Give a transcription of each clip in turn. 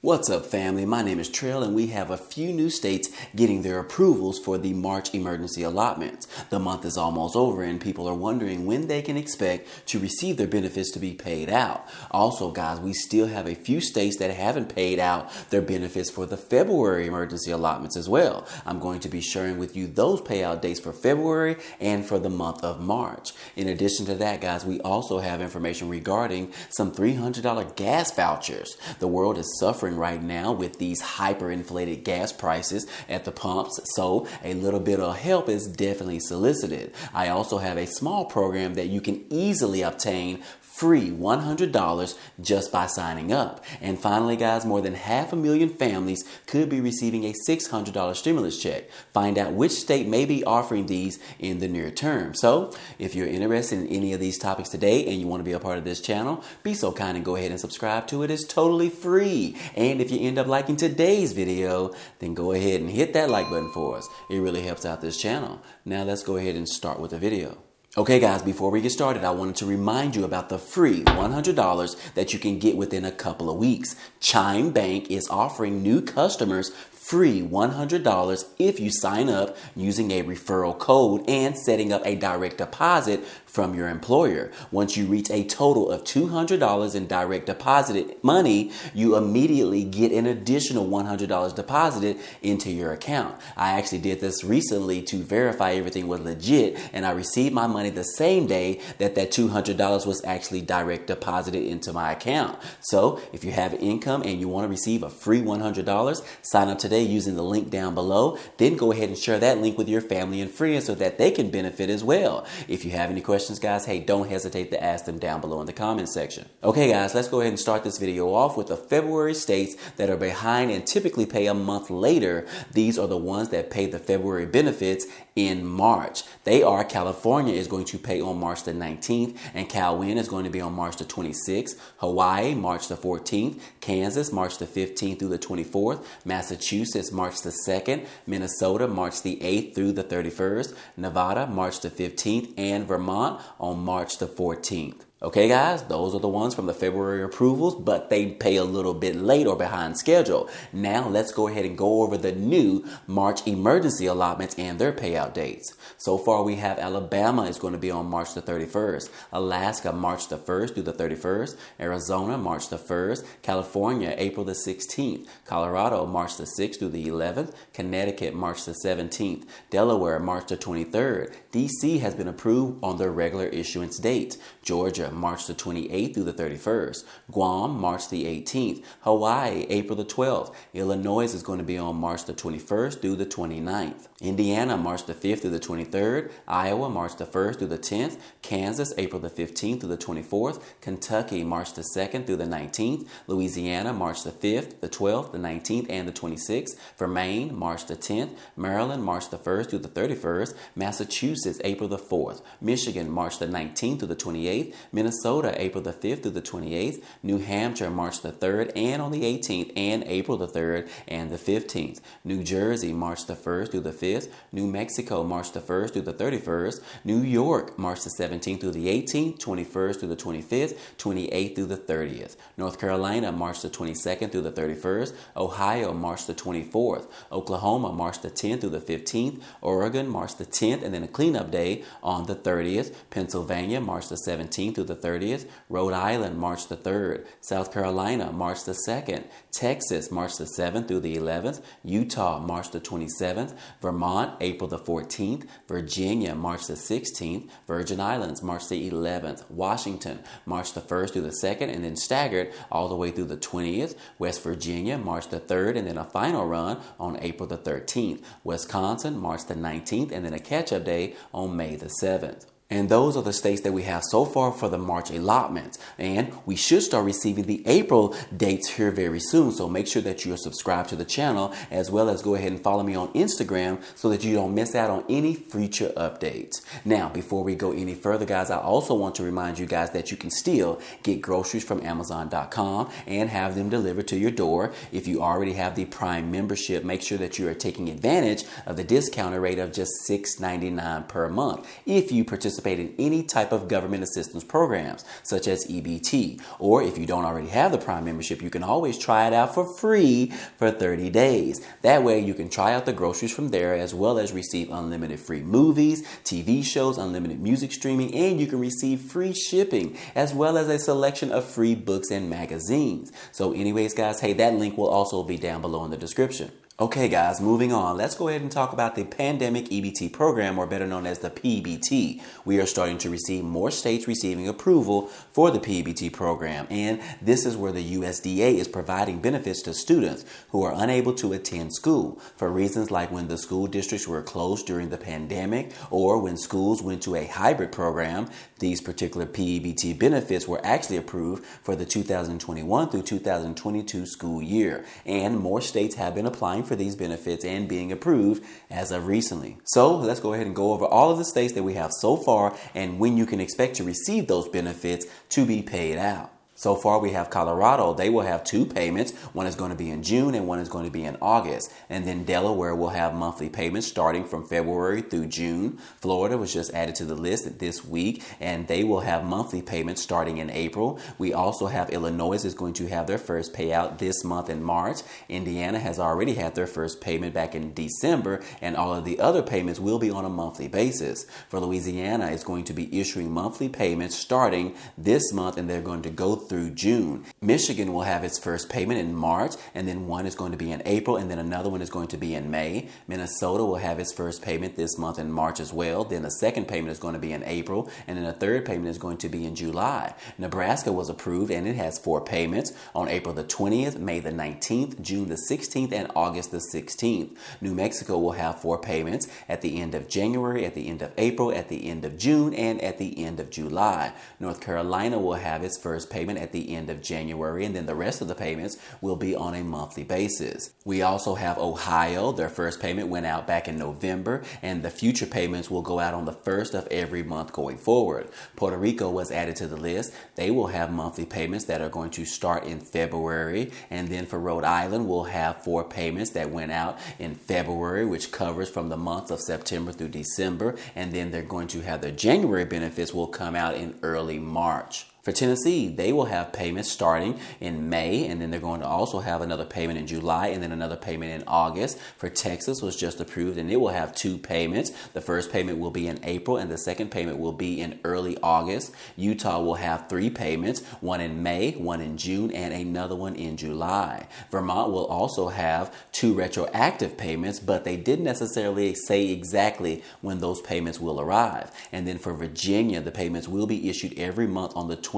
What's up, family? My name is Trail, and we have a few new states getting their approvals for the March emergency allotments. The month is almost over, and people are wondering when they can expect to receive their benefits to be paid out. Also, guys, we still have a few states that haven't paid out their benefits for the February emergency allotments as well. I'm going to be sharing with you those payout dates for February and for the month of March. In addition to that, guys, we also have information regarding some $300 gas vouchers. The world is suffering right now with these hyperinflated gas prices at the pumps, so a little bit of help is definitely solicited. I also have a small program that you can easily obtain free $100 just by signing up. And finally, guys, more than 500,000 families could be receiving a $600 stimulus check. Find out which state may be offering these in the near term. So if you're interested in any of these topics today and you want to be a part of this channel, be so kind and go ahead and subscribe to it. It's totally free. And if you end up liking today's video, then go ahead and hit that like button for us. It really helps out this channel. Now let's go ahead and start with the video. Okay, guys, before we get started, I wanted to remind you about the free $100 that you can get within a couple of weeks. Chime Bank is offering new customers free $100 if you sign up using a referral code and setting up a direct deposit from your employer. Once you reach a total of $200 in direct deposited money, you immediately get an additional $100 deposited into your account. I actually did this recently to verify everything was legit, and I received my money the same day that $200 was actually direct deposited into my account. So if you have income and you want to receive a free $100, sign up today using the link down below. Then go ahead and share that link with your family and friends so that they can benefit as well. If you have any questions, guys, hey, don't hesitate to ask them down below in the comment section. Okay, guys, let's go ahead and start this video off with the February states that are behind and typically pay a month later. These are the ones that pay the February benefits in March. They are: California is going to pay on March the 19th, and CalWin is going to be on March the 26th. Hawaii, March the 14th. Kansas, March the 15th through the 24th. Massachusetts, March the 2nd. Minnesota, March the 8th through the 31st. Nevada, March the 15th, and Vermont on March the 14th. Okay, guys, those are the ones from the February approvals, but they pay a little bit late or behind schedule. Now let's go ahead and go over the new March emergency allotments and their payout dates. So far, we have Alabama is going to be on March the 31st, Alaska March the 1st through the 31st, Arizona March the 1st, California April the 16th, Colorado March the 6th through the 11th, Connecticut March the 17th, Delaware March the 23rd, DC has been approved on their regular issuance dates, Georgia March the 28th through the 31st, Guam March the 18th, Hawaii April the 12th, Illinois is going to be on March the 21st through the 29th, Indiana March the 5th through the 23rd, Iowa March the 1st through the 10th, Kansas April the 15th through the 24th, Kentucky March the 2nd through the 19th, Louisiana March the 5th, the 12th, the 19th, and the 26th, Vermont March the 10th, Maryland March the 1st through the 31st, Massachusetts April the 4th, Michigan March the 19th through the 28th, Minnesota April the 5th through the 28th, New Hampshire March the 3rd and on the 18th, and April the 3rd and the 15th, New Jersey March the 1st through the 5th, New Mexico March the 1st through the 31st, New York March the 17th through the 18th, 21st through the 25th, 28th through the 30th, North Carolina March the 22nd through the 31st, Ohio March the 24th, Oklahoma March the 10th through the 15th, Oregon March the 10th and then a cleanup day on the 30th, Pennsylvania March the 17th through the 30th, Rhode Island March the 3rd, South Carolina March the 2nd, Texas March the 7th through the 11th, Utah March the 27th, Vermont April the 14th, Virginia March the 16th, Virgin Islands March the 11th, Washington March the 1st through the 2nd, and then staggered all the way through the 20th, West Virginia March the 3rd, and then a final run on April the 13th, Wisconsin March the 19th, and then a catch-up day on May the 7th. And those are the states that we have so far for the March allotments. And we should start receiving the April dates here very soon. So make sure that you are subscribed to the channel, as well as go ahead and follow me on Instagram so that you don't miss out on any future updates. Now, before we go any further, guys, I also want to remind you guys that you can still get groceries from Amazon.com and have them delivered to your door. If you already have the Prime membership, make sure that you are taking advantage of the discounted rate of just $6.99 per month. If you participate participate in any type of government assistance programs, such as EBT. Or if you don't already have the Prime membership, you can always try it out for free for 30 days. That way you can try out the groceries from there, as well as receive unlimited free movies, TV shows, unlimited music streaming, and you can receive free shipping, as well as a selection of free books and magazines. So anyways, guys, hey, that link will also be down below in the description. Okay, guys, moving on. Let's go ahead and talk about the Pandemic EBT program, or better known as the PEBT. We are starting to receive more states receiving approval for the PEBT program, and this is where the USDA is providing benefits to students who are unable to attend school for reasons like when the school districts were closed during the pandemic, or when schools went to a hybrid program. These particular PEBT benefits were actually approved for the 2021 through 2022 school year, and more states have been applying for these benefits and being approved as of recently. So let's go ahead and go over all of the states that we have so far and when you can expect to receive those benefits to be paid out. So far, we have Colorado. They will have 2 payments. One is going to be in June and one is going to be in August. And then Delaware will have monthly payments starting from February through June. Florida was just added to the list this week, and they will have monthly payments starting in April. We also have Illinois is going to have their first payout this month in March. Indiana has already had their first payment back in December, and all of the other payments will be on a monthly basis. For Louisiana, it's going to be issuing monthly payments starting this month, and they're going to go through June. Michigan will have its first payment in March, and then one is going to be in April, and then another one is going to be in May. Minnesota will have its first payment this month in March as well. Then the second payment is going to be in April, and then the third payment is going to be in July. Nebraska was approved, and it has 4 payments on April the 20th, May the 19th, June the 16th, and August the 16th. New Mexico will have 4 payments at the end of January, at the end of April, at the end of June, and at the end of July. North Carolina will have its first payment at the end of January, and then the rest of the payments will be on a monthly basis. We also have Ohio. Their first payment went out back in November, and the future payments will go out on the 1st of every month going forward. Puerto Rico was added to the list. They will have monthly payments that are going to start in February, and then for Rhode Island, we'll have 4 payments that went out in February, which covers from the months of September through December, and then they're going to have their January benefits will come out in early March. For Tennessee, they will have payments starting in May, and then they're going to also have another payment in July and then another payment in August. For Texas was just approved, and it will have 2 payments. The first payment will be in April, and the second payment will be in early August. Utah will have 3 payments, one in May, one in June, and another one in July. Vermont will also have 2 retroactive payments, but they didn't necessarily say exactly when those payments will arrive. And then for Virginia, the payments will be issued every month on the 25th.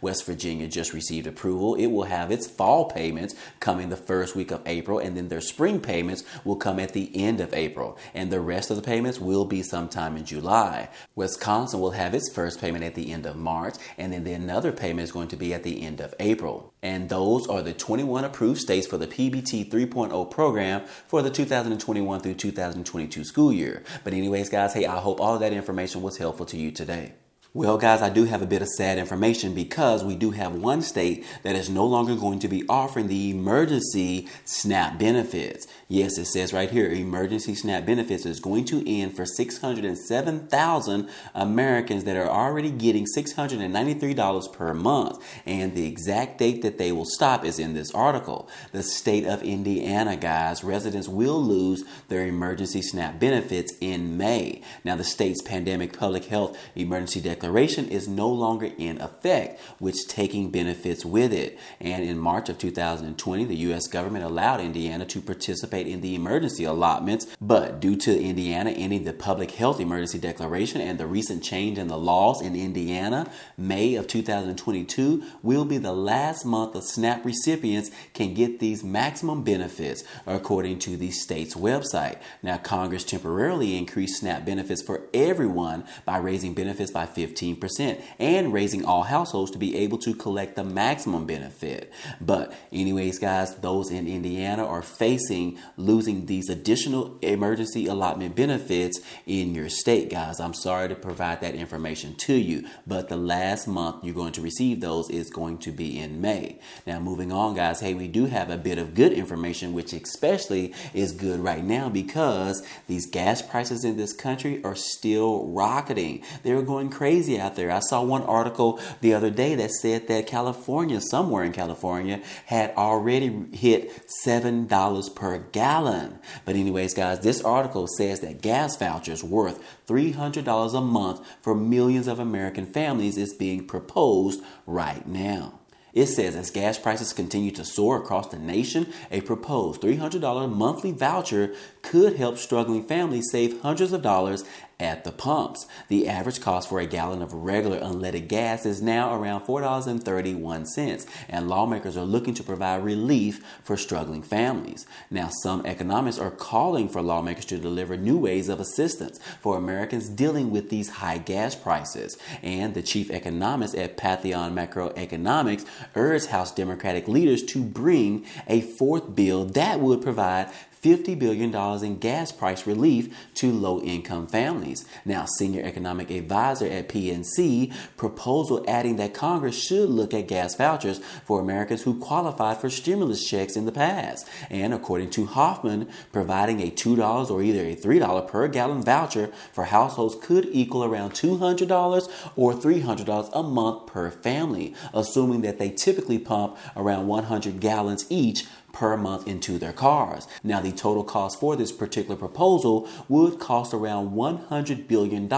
West Virginia just received approval. It will have its fall payments coming the first week of April, and then their spring payments will come at the end of April, and the rest of the payments will be sometime in July. Wisconsin will have its first payment at the end of March, and then another payment is going to be at the end of April. And those are the 21 approved states for the PEBT 3.0 program for the 2021 through 2022 school year. But anyways, guys, hey, I hope all of that information was helpful to you today. Well, guys, I do have a bit of sad information because we do have one state that is no longer going to be offering the emergency SNAP benefits. Yes, it says right here, emergency SNAP benefits is going to end for 607,000 Americans that are already getting $693 per month. And the exact date that they will stop is in this article. The state of Indiana, guys, residents will lose their emergency SNAP benefits in May. Now, the state's pandemic public health emergency declaration is no longer in effect, which taking benefits with it. And in March of 2020, the U.S. government allowed Indiana to participate in the emergency allotments, but due to Indiana ending the public health emergency declaration and the recent change in the laws in Indiana, May of 2022 will be the last month the SNAP recipients can get these maximum benefits, according to the state's website. Now, Congress temporarily increased SNAP benefits for everyone by raising benefits by 15%. 15% and raising all households to be able to collect the maximum benefit. But anyways, guys, those in Indiana are facing losing these additional emergency allotment benefits in your state, guys. I'm sorry to provide that information to you, but the last month you're going to receive those is going to be in May. Now, moving on, guys, hey, we do have a bit of good information, which especially is good right now because these gas prices in this country are still rocketing. They're going crazy out there. I saw one article the other day that said that California, somewhere in California, had already hit $7 per gallon. But anyways, guys, this article says that gas vouchers worth $300 a month for millions of American families is being proposed right now. It says as gas prices continue to soar across the nation, a proposed $300 monthly voucher could help struggling families save hundreds of dollars at the pumps. The average cost for a gallon of regular unleaded gas is now around $4.31, and lawmakers are looking to provide relief for struggling families. Now, some economists are calling for lawmakers to deliver new ways of assistance for Americans dealing with these high gas prices. And the chief economist at Pantheon Macroeconomics urged House Democratic leaders to bring a fourth bill that would provide $50 billion in gas price relief to low-income families. Now, senior economic advisor at PNC proposal adding that Congress should look at gas vouchers for Americans who qualified for stimulus checks in the past. And according to Hoffman, providing a $2 or either a $3 per gallon voucher for households could equal around $200 or $300 a month per family, assuming that they typically pump around 100 gallons each per month into their cars. Now, the total cost for this particular proposal would cost around $100 billion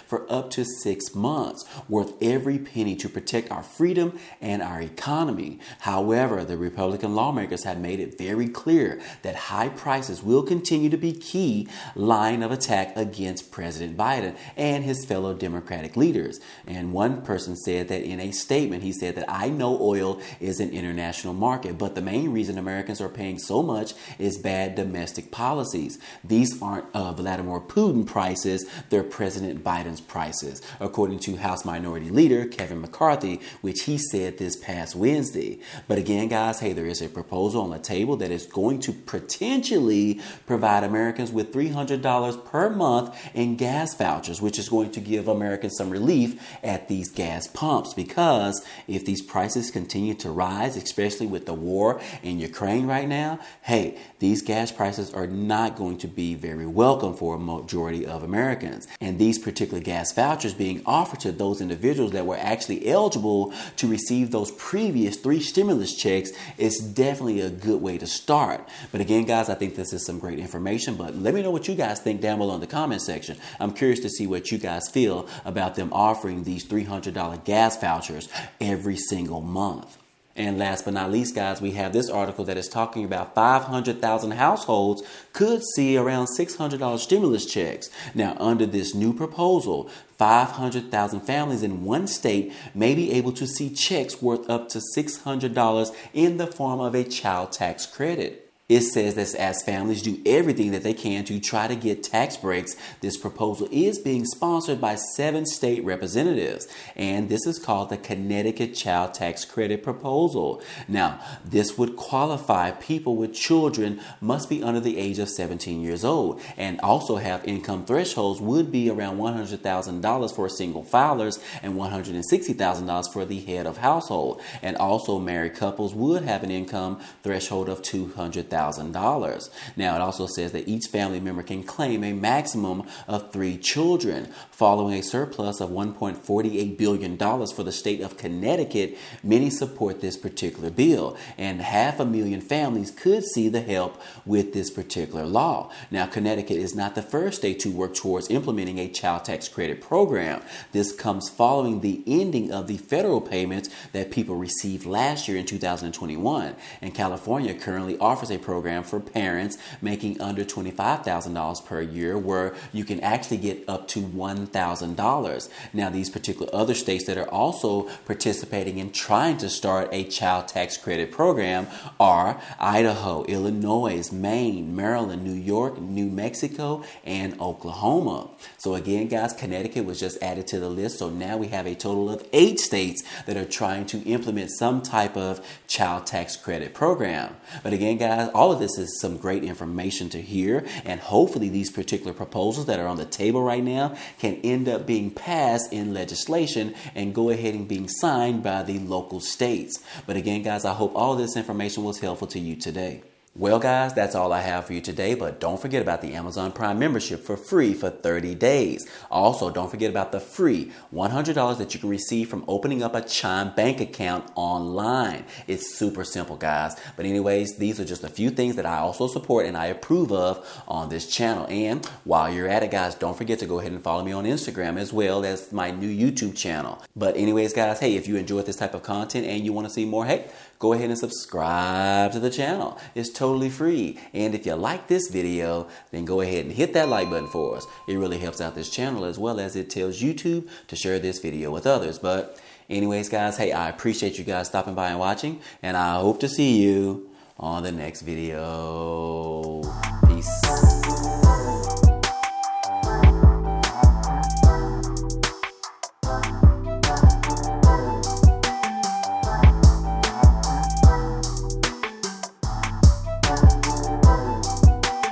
for up to 6 months, worth every penny to protect our freedom and our economy. However, the Republican lawmakers have made it very clear that high prices will continue to be key line of attack against President Biden and his fellow Democratic leaders. And one person said that in a statement, he said that I know oil is an international market, but the main reason Americans are paying so much is bad domestic policies. These aren't Vladimir Putin prices, they're President Biden's prices, according to House Minority Leader Kevin McCarthy, which he said this past Wednesday. But again, guys, hey, there is a proposal on the table that is going to potentially provide Americans with $300 per month in gas vouchers, which is going to give Americans some relief at these gas pumps, because if these prices continue to rise, especially with the war in Ukraine right now, hey, these gas prices are not going to be very welcome for a majority of Americans. And these particular gas vouchers being offered to those individuals that were actually eligible to receive those previous 3 stimulus checks is definitely a good way to start. But again, guys, I think this is some great information, but let me know what you guys think down below in the comment section. I'm curious to see what you guys feel about them offering these $300 gas vouchers every single month. And last but not least, guys, we have this article that is talking about 500,000 households could see around $600 stimulus checks. Now, under this new proposal, 500,000 families in one state may be able to see checks worth up to $600 in the form of a child tax credit. It says that as families do everything that they can to try to get tax breaks, this proposal is being sponsored by 7 state representatives, and this is called the Connecticut Child Tax Credit Proposal. Now, this would qualify people with children must be under the age of 17 years old, and also have income thresholds would be around $100,000 for single filers and $160,000 for the head of household. And also married couples would have an income threshold of $200,000. Now, it also says that each family member can claim a maximum of 3 children. Following a surplus of $1.48 billion for the state of Connecticut, many support this particular bill, and 500,000 families could see the help with this particular law. Now, Connecticut is not the first state to work towards implementing a child tax credit program. This comes following the ending of the federal payments that people received last year in 2021, and California currently offers a program for parents making under $25,000 per year, where you can actually get up to $1,000. Now, these particular other states that are also participating in trying to start a child tax credit program are Idaho, Illinois, Maine, Maryland, New York, New Mexico, and Oklahoma. So again, guys, Connecticut was just added to the list. So now we have a total of 8 states that are trying to implement some type of child tax credit program. But again, guys, all of this is some great information to hear, and hopefully these particular proposals that are on the table right now can end up being passed in legislation and go ahead and being signed by the local states. But again, guys, I hope all this information was helpful to you today. Well, guys, that's all I have for you today, but don't forget about the Amazon Prime membership for free for 30 days. Also, don't forget about the free $100 that you can receive from opening up a Chime bank account online. It's super simple, guys. But anyways, these are just a few things that I also support and I approve of on this channel. And while you're at it, guys, don't forget to go ahead and follow me on Instagram as well as my new YouTube channel. But anyways, guys, hey, if you enjoyed this type of content and you want to see more, hey, go ahead and subscribe to the channel. It's totally free. And if you like this video, then go ahead and hit that like button for us. It really helps out this channel, as well as it tells YouTube to share this video with others. But anyways, guys, hey, I appreciate you guys stopping by and watching, and I hope to see you on the next video. Peace.